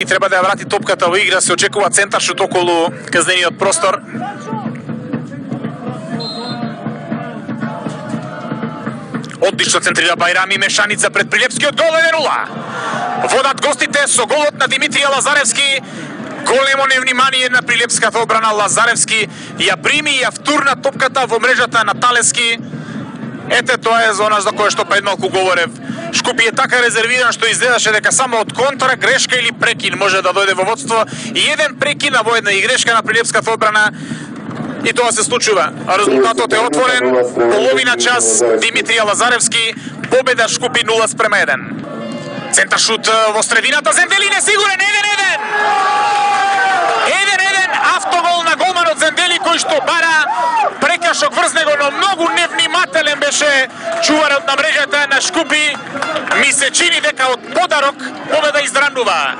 И треба да ја врати топката во игра, се очекува центаршут околу казнениот простор. Одлично центрира Бајрами, мешаница пред Прилепскиот гол 1-0. Водат гостите со голот на Димитрија Лазаревски. Големо невнимание на Прилепската одбрана. Лазаревски ја прими и ја втурна топката во мрежата на Талески. Ете, тоа е зона за која што пред малку говорев. Шкупи е така резервиран што изгледаше дека само од контра, грешка или прекин може да дојде во водство. И еден прекин во една и грешка на Прилепската одбрана. И тоа се случува. Резултатот е отворен. Половина час Димитрија Лазаревски. Победа Шкупи 0-1. Центаршут во средината. Зендели несигурен. 1-1. 1-1. Автогол на голманот Зендели кој што бара прекашок врз него, но многу невнимателен беше чуварот на мрежата на Шкупи. Ми се чини дека од подарок победа изранува.